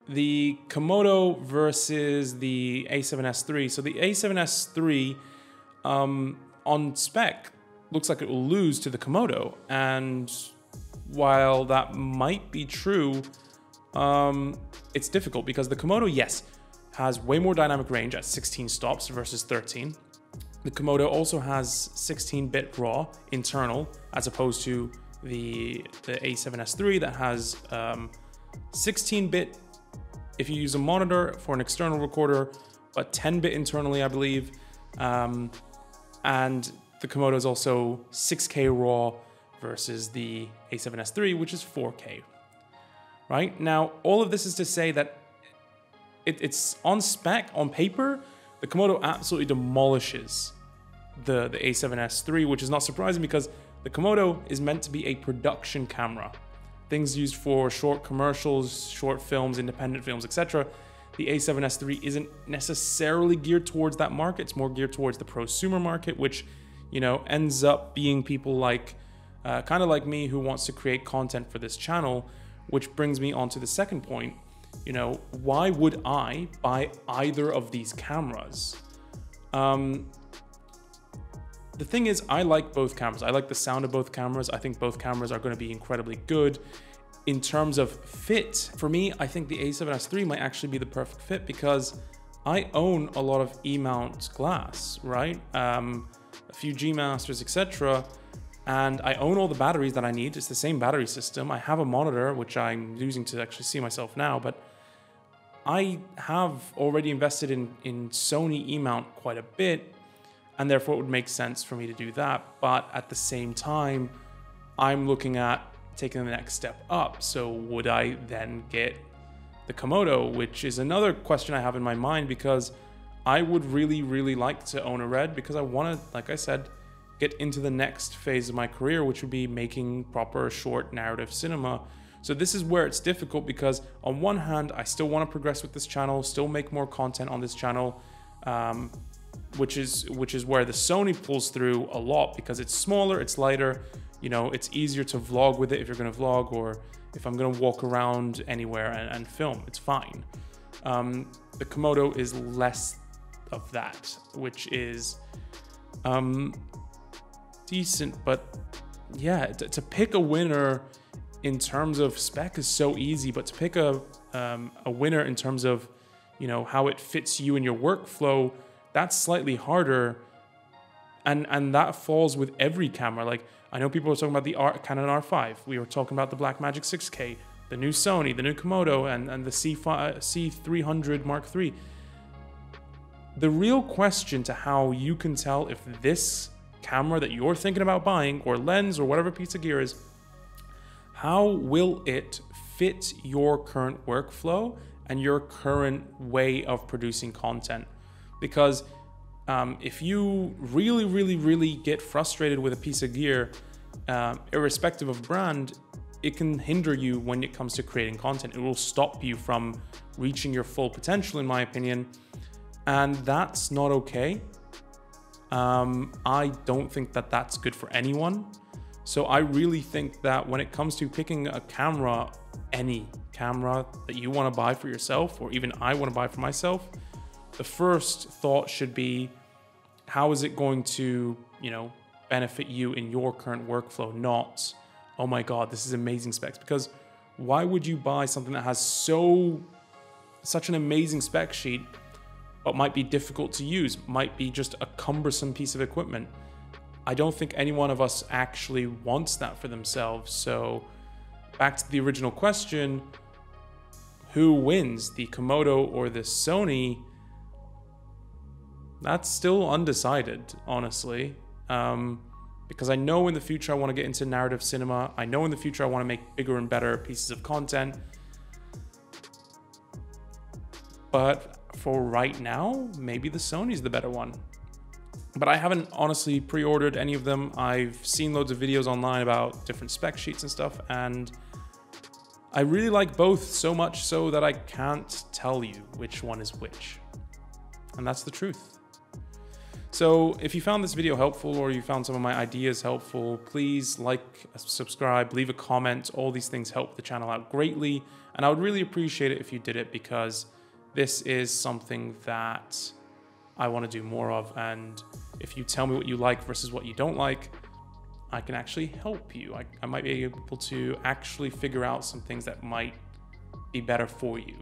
the Komodo versus the A7S III. So the A7S III on spec looks like it will lose to the Komodo. And while that might be true, it's difficult because the Komodo, yes, has way more dynamic range at 16 stops versus 13. The Komodo also has 16-bit RAW internal, as opposed to the A7S III that has 16-bit if you use a monitor for an external recorder, but 10-bit internally, I believe. And the Komodo is also 6K RAW versus the A7S III, which is 4K. Right? Now, all of this is to say that it's on spec, on paper, the Komodo absolutely demolishes the A7S III, which is not surprising because the Komodo is meant to be a production camera. Things used for short commercials, short films, independent films, etc. The A7S III isn't necessarily geared towards that market. It's more geared towards the prosumer market, which, you know, ends up being people like, kind of like me, who wants to create content for this channel, which brings me on to the second point. You know, why would I buy either of these cameras? The thing is, I like both cameras. I like the sound of both cameras. I think both cameras are going to be incredibly good. In terms of fit, for me, I think the A7S III might actually be the perfect fit because I own a lot of E-mount glass, right? A few G Masters, etc. And I own all the batteries that I need. It's the same battery system. I have a monitor, which I'm using to actually see myself now, but I have already invested in Sony E-mount quite a bit, and therefore it would make sense for me to do that. But at the same time, I'm looking at taking the next step up. So would I then get the Komodo, which is another question I have in my mind, because I would really, really like to own a Red because I want to, like I said, get into the next phase of my career, which would be making proper short narrative cinema. So this is where it's difficult because on one hand, I still want to progress with this channel, still make more content on this channel, which is where the Sony pulls through a lot because it's smaller, it's lighter, you know, it's easier to vlog with it if you're going to vlog, or if I'm going to walk around anywhere and film, it's fine. The Komodo is less of that, which is decent, but yeah, to pick a winner in terms of spec is so easy, but to pick a winner in terms of, you know, how it fits you in your workflow, that's slightly harder, and that falls with every camera. Like, I know people are talking about the Canon R5. We were talking about the Blackmagic 6K, the new Sony, the new Komodo, and the C300 Mark III. The real question to how you can tell if this camera that you're thinking about buying, or lens, or whatever piece of gear is, how will it fit your current workflow and your current way of producing content? Because if you really, really, really get frustrated with a piece of gear, irrespective of brand, it can hinder you when it comes to creating content. It will stop you from reaching your full potential, in my opinion, and that's not okay. I don't think that that's good for anyone. So I really think that when it comes to picking a camera, any camera that you want to buy for yourself, or even I want to buy for myself, the first thought should be, how is it going to, you know, benefit you in your current workflow? Not, oh my God, this is amazing specs. Because why would you buy something that has such an amazing spec sheet, but might be difficult to use, might be just a cumbersome piece of equipment? I don't think any one of us actually wants that for themselves. So back to the original question, who wins, the Komodo or the Sony? That's still undecided, honestly. Because I know in the future I want to get into narrative cinema. I know in the future I want to make bigger and better pieces of content. But for right now, maybe the Sony's the better one. But I haven't honestly pre-ordered any of them. I've seen loads of videos online about different spec sheets and stuff, and I really like both so much so that I can't tell you which one is which. And that's the truth. So if you found this video helpful, or you found some of my ideas helpful, please like, subscribe, leave a comment. All these things help the channel out greatly. And I would really appreciate it if you did it, because this is something that I want to do more of. And if you tell me what you like versus what you don't like, I can actually help you. I might be able to actually figure out some things that might be better for you.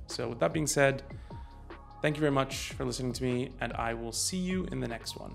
So with that being said, thank you very much for listening to me, and I will see you in the next one.